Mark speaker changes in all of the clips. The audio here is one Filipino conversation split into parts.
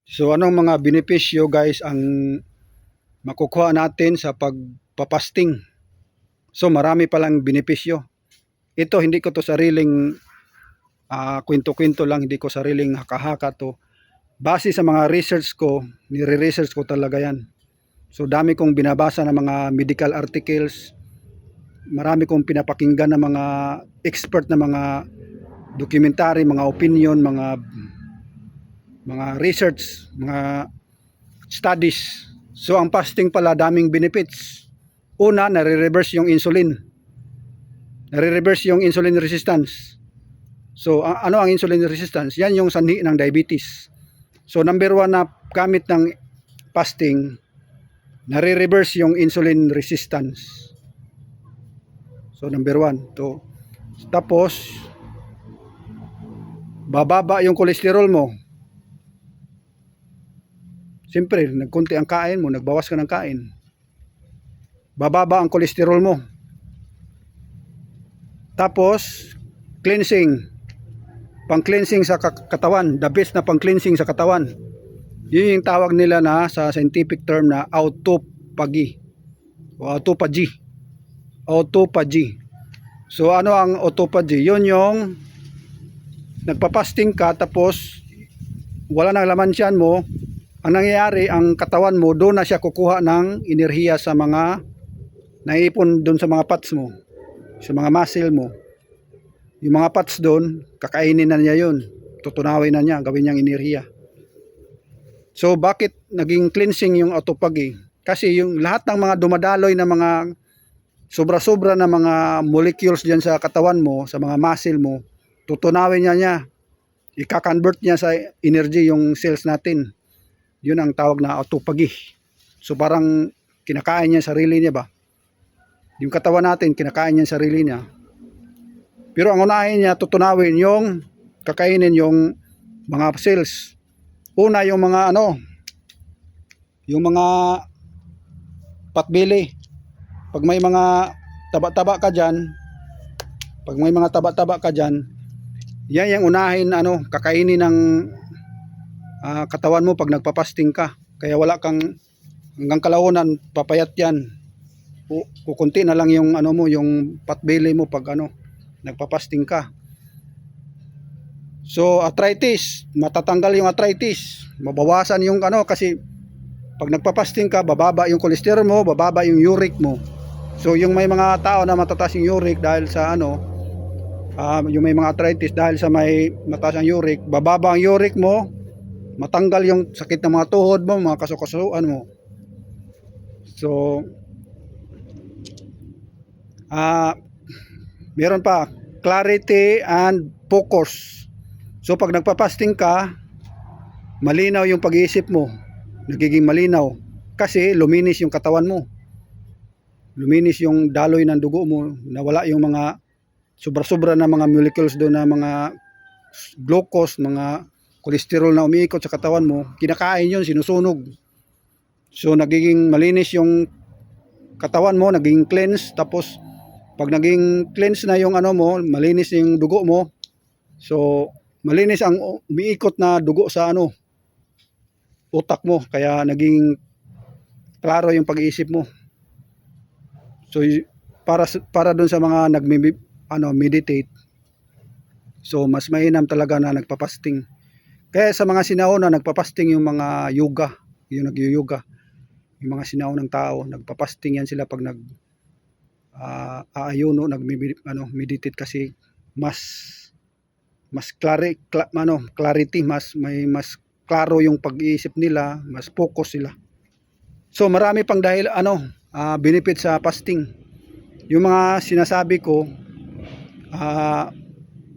Speaker 1: So anong mga benepisyo guys ang makukuha natin sa pagpapasting? So marami palang benepisyo. Ito hindi ko to sariling kwento-kwento lang, hindi ko sariling haka-haka to. Base sa mga research ko, nire-research ko talaga yan. So dami kong binabasa ng mga medical articles, marami kong pinapakinggan ng mga expert na mga documentary, mga opinion, mga research, mga studies. So ang fasting pala daming benefits. Una, nare-reverse yung insulin. Nare-reverse yung insulin resistance. So ano ang insulin resistance? Yan yung sanhi ng diabetes. So number one na gamit ng fasting, nare-reverse yung insulin resistance. So number one. To. Tapos, bababa yung kolesterol mo. Siyempre, nagkunti ang kain mo, nagbawas ka ng kain. Bababa ang kolesterol mo. Tapos, cleansing. Pang-cleansing sa katawan. The best na pang-cleansing sa katawan. Yun yung tawag nila na sa scientific term na autophagy. O autophagy. Autophagy. So, ano ang autophagy? Yun yung nagpapasting ka tapos wala nang laman tiyan mo. Ang nangyayari, ang katawan mo, doon na siya kukuha ng enerhiya sa mga naipon doon sa mga fats mo, sa mga muscle mo. Yung mga fats doon, kakainin na niya yun. Tutunawin na niya, gawin niyang enerhiya. So, bakit naging cleansing yung autophagy? Kasi yung lahat ng mga dumadaloy na mga sobra-sobra na mga molecules dyan sa katawan mo, sa mga muscle mo, tutunawin niya. Ika-convert niya sa energy yung cells natin. Yun ang tawag na autophagy. So parang kinakain niya sarili niya ba? Yung katawan natin, kinakain niya sarili niya. Pero ang unahin niya, tutunawin yung kakainin yung mga cells. Una yung mga yung mga patbili. Pag may mga taba-taba ka dyan, yan yung unahin kakainin ng katawan mo pag nagpapasting ka. Kaya wala kang hanggang kalaunan papayat yan. Kukunti na lang yung yung patbili mo pag nagpapasting ka. So arthritis, matatanggal yung arthritis. Mabawasan yung kasi pag nagpapasting ka, bababa yung cholesterol mo, bababa yung uric mo. So yung may mga tao na matataas yung uric dahil sa yung may mga arthritis dahil sa may mataas ang uric, bababa ang uric mo, matanggal yung sakit ng mga tuhod mo, mga kasukasuan mo. So meron pa clarity and focus. So pag nagpapasting ka, malinaw yung pag-iisip mo, nagiging malinaw kasi luminis yung katawan mo, luminis yung daloy ng dugo mo, nawala yung mga sobra-sobra na mga molecules doon na mga glucose, mga kolesterol na umiikot sa katawan mo, kinakain yun, sinusunog. So nagiging malinis yung katawan mo, naging cleanse. Tapos pag naging cleanse na yung mo, malinis yung dugo mo. So malinis ang umiikot na dugo sa utak mo, kaya naging klaro yung pag-iisip mo. So para doon sa mga meditate, so mas mainam talaga na nagpapasting. Kaya sa mga sinauna nagpapasting yung mga yoga, yung nag-yoga, yung mga sinaunang tao, nagpapasting yan sila pag aayuno, meditate kasi mas clarity, mas klaro yung pag-iisip nila, mas focus sila. So marami pang dahil benefit sa fasting. Yung mga sinasabi ko,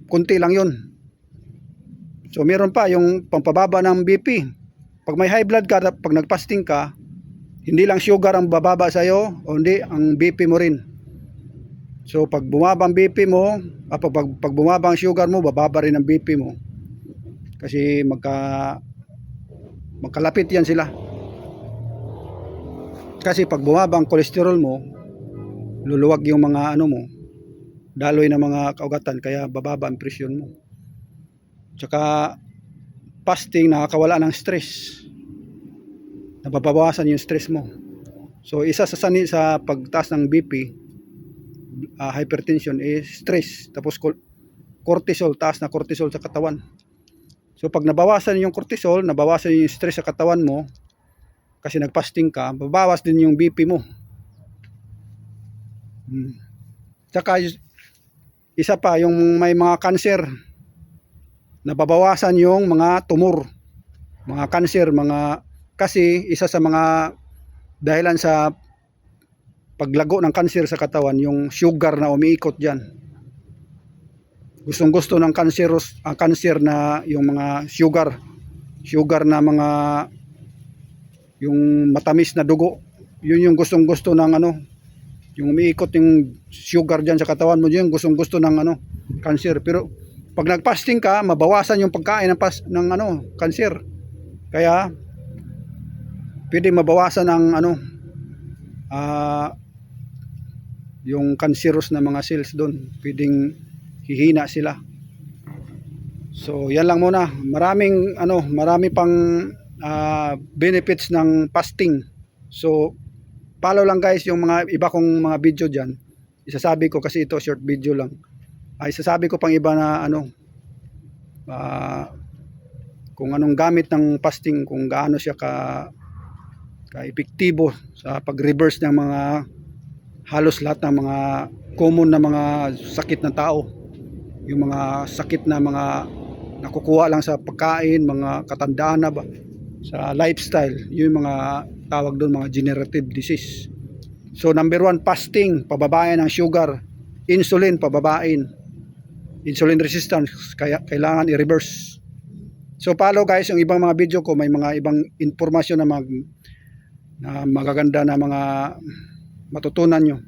Speaker 1: kunti lang yun. So meron pa yung pampababa ng BP. Pag may high blood ka, pag nagfasting ka, hindi lang sugar ang bababa sa'yo, o hindi, ang BP mo rin. So pag bumaba ang BP mo, pag bumaba ang sugar mo, bababa rin ang BP mo. Kasi magkalapit yan sila. Kasi pag bumaba ang kolesterol mo, luluwag yung mga mo, daloy ng mga kaugatan, kaya bababa ang presyon mo. Tsaka fasting, nakakawala ng stress. Nababawasan yung stress mo. So isa sa sanhi sa pagtaas ng BP, hypertension is stress. Tapos cortisol, taas na cortisol sa katawan. So pag nabawasan yung cortisol, nabawasan yung stress sa katawan mo, kasi nagfasting ka, babawas din yung BP mo. Tsaka isa pa, yung may mga cancer, nababawasan yung mga tumor, mga cancer, kasi isa sa mga dahilan sa paglago ng cancer sa katawan, yung sugar na umiikot dyan. Gustong gusto ng cancer na yung mga sugar na mga yung matamis na dugo, yun yung gustong gusto ng yung umiikot yung sugar dyan sa katawan mo, yun gustong gusto ng cancer. Pero pag nagfasting ka, mabawasan yung pagkain ng cancer. Kaya pwede mabawasan ang yung cancerous na mga cells doon, pwedeng hihina sila. So yan lang muna. Marami pang benefits ng fasting. So follow lang guys yung mga iba kong mga video diyan. Isasabi ko kasi ito short video lang. Isasabi ko pang iba na kung anong gamit ng fasting, kung gaano siya ka-epektibo sa pag-reverse ng mga halos lahat ng mga common na mga sakit ng tao. Yung mga sakit na mga nakukuha lang sa pagkain, mga katandaan na ba, sa lifestyle, yung mga tawag doon mga degenerative disease. So number 1, fasting, pababain ng sugar. Insulin, pababain. Insulin resistance, kaya kailangan i-reverse. So follow guys yung ibang mga video ko, may mga ibang informasyon na magaganda na mga matutunan nyo.